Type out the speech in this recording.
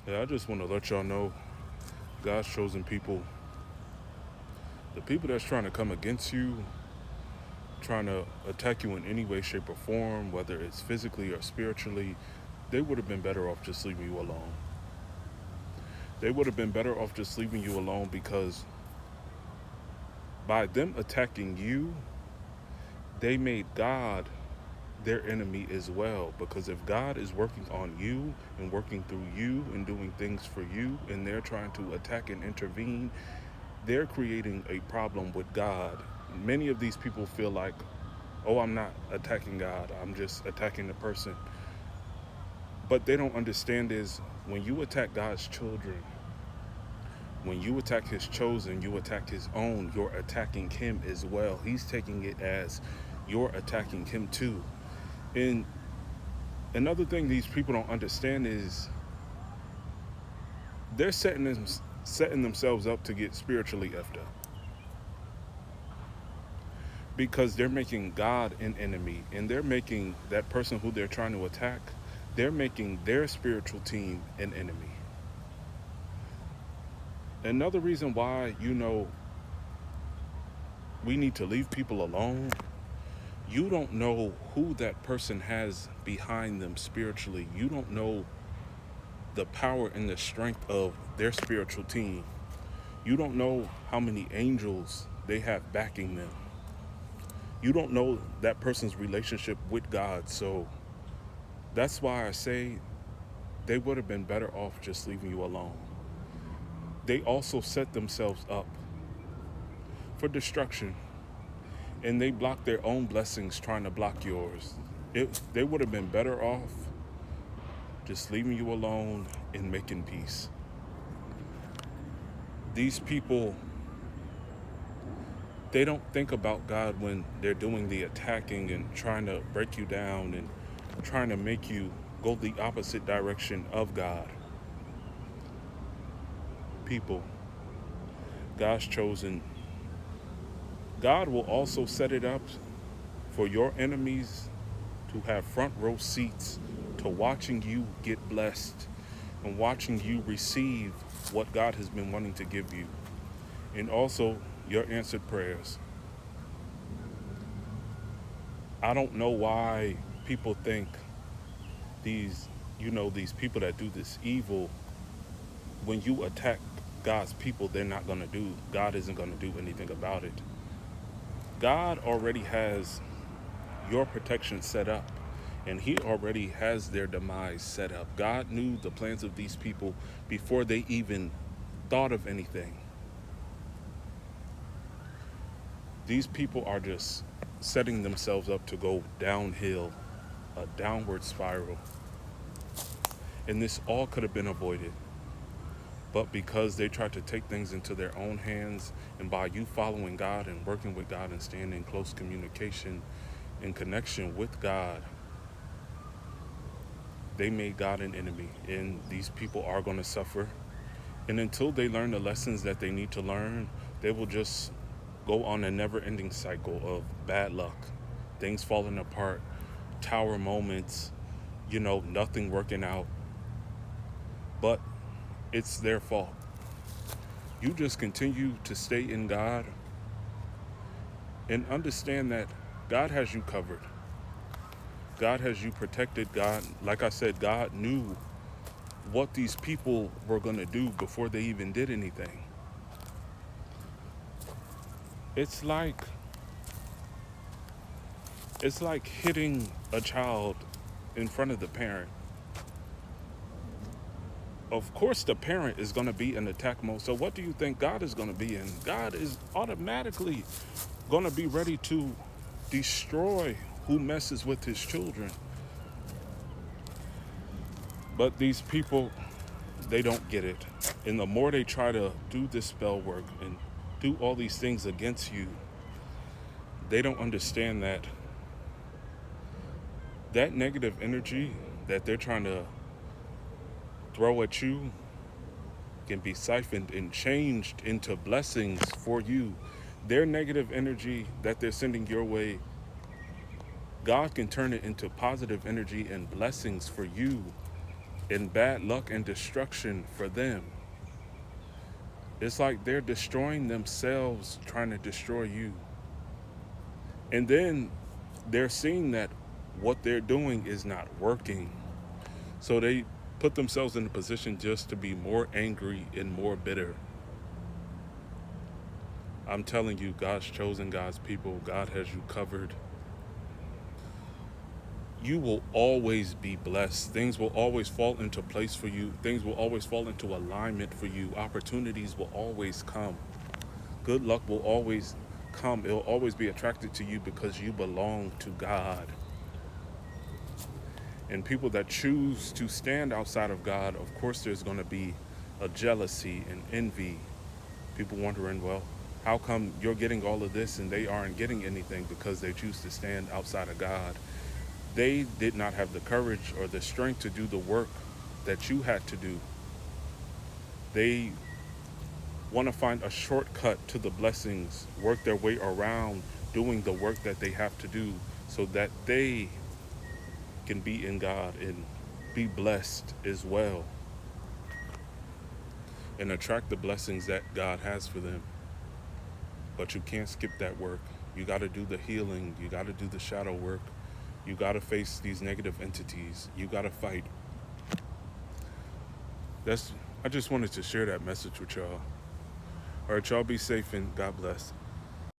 Yeah, I just want to let y'all know God's chosen people, the people that's trying to come against you, trying to attack you in any way, shape, or form, whether it's physically or spiritually, they would have been better off just leaving you alone. They would have been better off just leaving you alone because by them attacking you, they made God their enemy as well. Because if God is working on you and working through you and doing things for you, and they're trying to attack and intervene, they're creating a problem with God. Many of these people feel like, oh, I'm not attacking God, I'm just attacking the person. But they don't understand is when you attack God's children, when you attack his chosen, you attack his own, you're attacking him as well. He's taking it as you're attacking him too. And another thing these people don't understand is they're setting themselves up to get spiritually effed up because they're making God an enemy, and they're making that person who they're trying to attack, they're making their spiritual team an enemy. Another reason why, we need to leave people alone, you don't know who that person has behind them spiritually. You don't know the power and the strength of their spiritual team. You don't know how many angels they have backing them. You don't know that person's relationship with God. So that's why I say they would have been better off just leaving you alone. They also set themselves up for destruction, and they block their own blessings trying to block yours. They would have been better off just leaving you alone and making peace. These people, they don't think about God when they're doing the attacking and trying to break you down and trying to make you go the opposite direction of God. People, God's chosen, God will also set it up for your enemies to have front row seats to watching you get blessed and watching you receive what God has been wanting to give you, and also your answered prayers. I don't know why people think these, these people that do this evil, when you attack God's people, God isn't going to do anything about it. God already has your protection set up, and he already has their demise set up. God knew the plans of these people before they even thought of anything. These people are just setting themselves up to go downhill, a downward spiral. And this all could have been avoided. But because they tried to take things into their own hands, and by you following God and working with God and staying in close communication and connection with God, they made God an enemy. And these people are going to suffer. And until they learn the lessons that they need to learn, they will just go on a never ending cycle of bad luck, things falling apart, tower moments, nothing working out. But it's their fault. You just continue to stay in God and understand that God has you covered. God has you protected. God, like I said, God knew what these people were going to do before they even did anything. It's like it's like hitting a child in front of the parent. Of course the parent is going to be in attack mode. So what do you think God is going to be in? God is automatically going to be ready to destroy who messes with his children. But these people, they don't get it. And the more they try to do this spell work and do all these things against you, they don't understand that that negative energy that they're trying to throw at you can be siphoned and changed into blessings for you. Their negative energy that they're sending your way, God can turn it into positive energy and blessings for you. and bad luck and destruction for them. It's like they're destroying themselves trying to destroy you. And then they're seeing that what they're doing is not working. So they put themselves in a position just to be more angry and more bitter. I'm telling you, God's chosen, God's people, God has you covered. You will always be blessed. Things will always fall into place for you. Things will always fall into alignment for you. Opportunities will always come. Good luck will always come. It'll always be attracted to you because you belong to God. And people that choose to stand outside of God, of course, there's going to be a jealousy and envy. People wondering, well, how come you're getting all of this and they aren't getting anything? Because they choose to stand outside of God. They did not have the courage or the strength to do the work that you had to do. They want to find a shortcut to the blessings, work their way around doing the work that they have to do so that they can be in God and be blessed as well and attract the blessings that God has for them. But you can't skip that work. You got to do the healing. You got to do the shadow work. You got to face these negative entities. You got to fight. I just wanted to share that message with y'all. All right, y'all be safe and God bless.